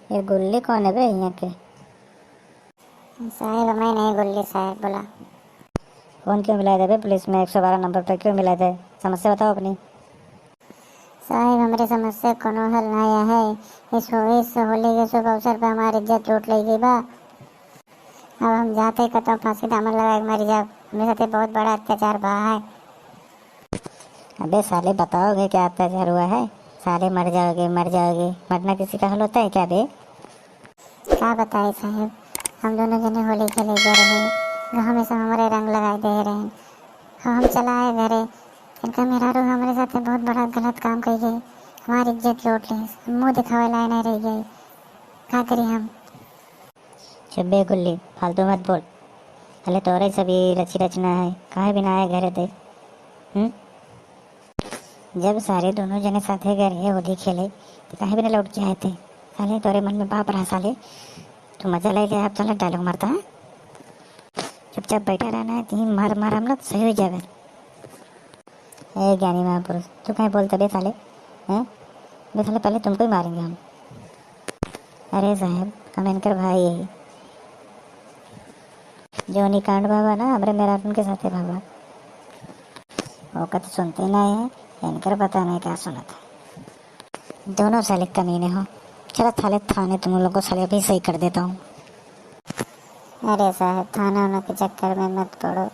ये गुल्ली कौन है बे यहाँ के? साहेब मैं नहीं गुल्ली साहब बोला। फोन क्यों मिलाए थे बे पुलिस में? 112 नंबर पर क्यों मिलाए थे? समस्या बताओ अपनी। साहेब हमारी समस्या कोनो हल ना आया है। इस होली के शुभ अवसर पर हमारी इज्जत लूट ली गई बा। अब हम जाते कतो फांसी दामन लगा के मर जाब। मेरे साथ बहुत बड़ा अत्याचार बा है। अबे साले बताओगे क्या अत्याचार हुआ है? साले मर जाओगे मर जाओगे, मरना किसी का हल होता है क्या बे? क्या बताए साहेब, हम दोनों जने होली खेले जा रहे हैं। गाँव में सब हमारे रंग लगाए दे रहे हैं। हम चला आए घरे, इनका मेहरारू हमारे साथ बहुत बड़ा गलत काम कर गई। हमारी इज्जत लूट ली, मुँह दिखावे लायक नहीं रह गई। क्या करें हम? चुप बे गुल्ली, फालतू मत बोल। अले तोरे सभी रची रचना है, काहे बिना आए घरे थे? जब सारे दोनों जने साथे गए होली खेले तो काहे बिना लौट के आए थे? साले तोरे मन में बाप रहा साले, तू मजा ले गया। अब साले डायलॉग मारता है। चुपचाप बैठा रहना है, तीन मार मार हम लोग सही हो जाए। ए ज्ञानी महापुरुष, तू कहीं बोलते बे साले? हैं बे साले, पहले तुमको ही मारेंगे हम। अरे साहब, हम इनकर भाई है। जो निकांड बाबा ना हमरे मेरा उनके साथ है बाबा। वो कत सुनते नहीं है, इनकर पता नहीं क्या सुना था। दोनों साले कमीने हो। चलो थाले थाने तुम लोग को साले अभी सही कर देता हूँ। अरे साहब, थाना उना के चक्कर में मत पड़ो।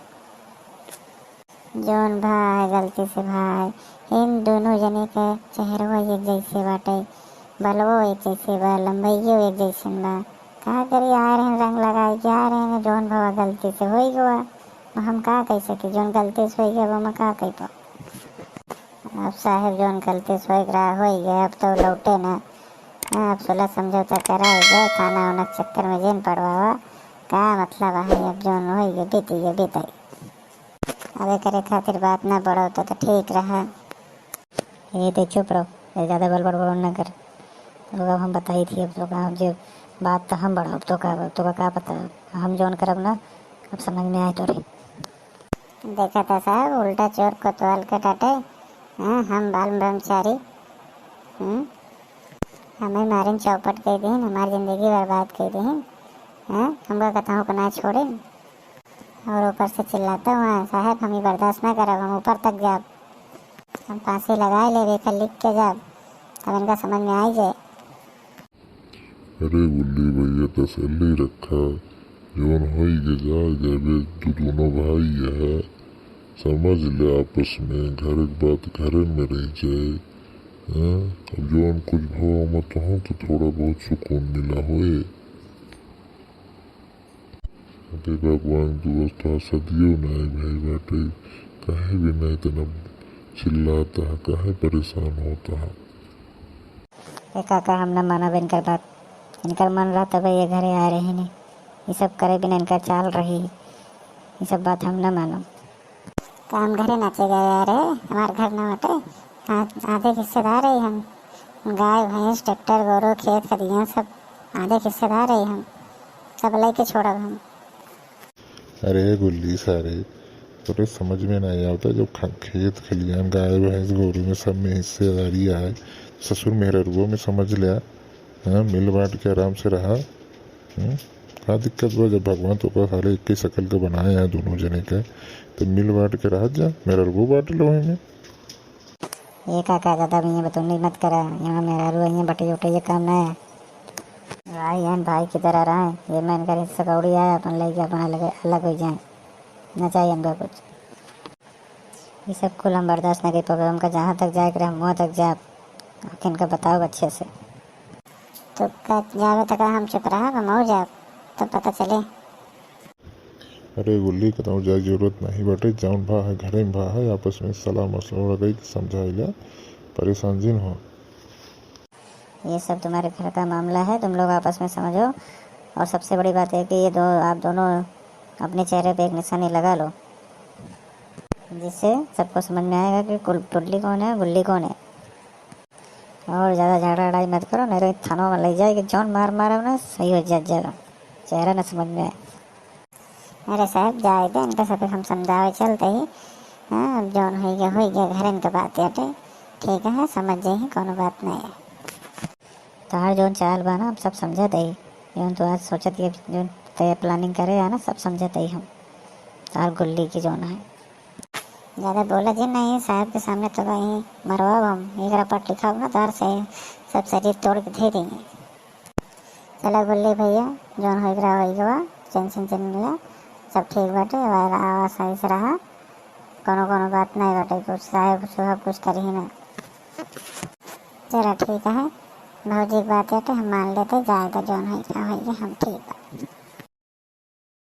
जौन भाई गलती से भाई, इन दोनों जने के चेहरा एक जैसे बाटे, बलवो एक जैसे बा, लंबाइयो एक जैसे बा। कहा करी आ रहे हैं रंग लगाए के आ रहे हैं। जौन भावा गलती से हो गया, हम का कह सके? जौन गलती से हो गया वो मैं का कह पाऊँ? अब साहब जौन गलती से हो गया, अब तो लौटे ना। अब सुलह समझौता कराए गए, थाना उना चक्कर में जेन पड़वा का मतलब है? अब जौन हो गया बीती गया बीताई। अब करे खातिर बात ना बढ़ो तो ठीक रहा। ये तो चुप रहो, ज़्यादा बड़बड़ ना कर। तो अब हम बताई थी, अब तो का जो बात तो हम बढ़ाओ तो का क्या पता। हम जौन करब ना, अब समझ में आए तो रे। देखा था साहब, उल्टा चोर कोतवाल के टाटे। हम बाल ब्रह्मचारी, हमें मारिन चौपट कर दी, हमारी जिंदगी बर्बाद कर दी। हमको कथाओं को ना छोड़े और ऊपर से चिल्लाता हुआ, साहब हम ही बर्दाश्त ना करब, हम ऊपर तक जाब, हम फांसी लगाए ले रेखा लिख के जाब। अब इनका समझ में आई जाए। अरे गुल्ली भैया तसल्ली रखा, जौन हो जाए तू दोनों भाई है, समझ ले आपस में, घर की बात घर में रह जाए। अब जौन कुछ भाव मत हो तो थोड़ा बहुत सुकून मिला होए। अरे भगवान दोस्त सदियों नहीं भाई बाटे, कहे भी नहीं इतना चिल्लाता है, कहे परेशान होता है। काका हम न मानब इनकर बात। इनकर मन रहा तब ये घरे आ रहे नहीं, ये सब करे बिना इनका चाल रही, ये सब बात हम न मानो। काम घरे नाचे गए यार, हमारे घर ना हटे। आधे हिस्सेदार है हम, गाय भैंस ट्रैक्टर गोरू खेत खलियान सब आधे हिस्सेदार है हम, सब लेके छोड़ब हम। अरे गुल्ली सारे तो समझ में नहीं आता, जब खेत खलियान गाय भैंस गोरू में सब में हिस्सेदारी आए, ससुर मेहरुओं में समझ लिया। मिल बांट के आराम से रहा। क्या दिक्कत बा? जब भगवान तो का सारे एक ही शकल के बनाए हैं दोनों जने के, तो मिल बांट के रह जा, मेरा रू बांट लो में। ये काका ज़्यादा भी ये बतौनी मत करा, यहाँ मेरा रू ये बटे उटे ये काम नहीं है। भाई हैं भाई की तरह रहे, ये मैं इनका हिस्सा कौड़ी आया अपन लेके अपन अलग हो जाए, न चाहिए हमका कुछ। ये सब कुल हम बर्दाश्त नहीं कर पाए। हमका जहाँ तक जाए कर हम वहाँ तक जाए, इनका बताओ अच्छे से। तो जावे तक हम चुप रहा, हम हो जाब तो पता चले। अरे गुल्ली कहता जाए जरूरत नहीं बटे, जौन भा है घरे में भा है, आपस में सलाह मसला गई समझाइला, परेशान जिन हो। ये सब तुम्हारे घर का मामला है, तुम लोग आपस में समझो। और सबसे बड़ी बात है कि ये आप दोनों अपने चेहरे पे एक निशानी लगा लो, जिससे सबको समझ में आएगा कि टुल्ली कौन है गुल्ली कौन है। और ज़्यादा झगड़ा लड़ाई मत करो, नहीं तो थानों में ले जाए कि जौन मार मारो ना सही हो जाएगा, चेहरा ना समझ में आए। अरे साहब जाए दे, इनका सब हम समझावे चलते ही। अब जौन हो गया घर, इनका बात हटे, ठीक है समझ जाए, कोनो बात नहीं है। तोहार जोन चाल बा ना हम सब समझत आई। जोन तू आज सोचत है जोन तय प्लानिंग करे है ना सब समझत आई हम। तार गुल्ली की जोन है। ज़्यादा बोला जी नहीं साहब के सामने तो वहीं मरवाब हम एक पट लिखा ना तार से सब शरीर तोड़ के दे देंगे। चला गुल्ली भैया जोन हो गया टेंशन चल लिया सब ठीक बाटे आवाज सही से रहा कोनो कोनो बात नहीं बाटे कुछ साहेब सब कुछ करी ना। चला ठीक है भौजी की बात है तो हम मान लेते जाएगा जोन है हम ठीक है।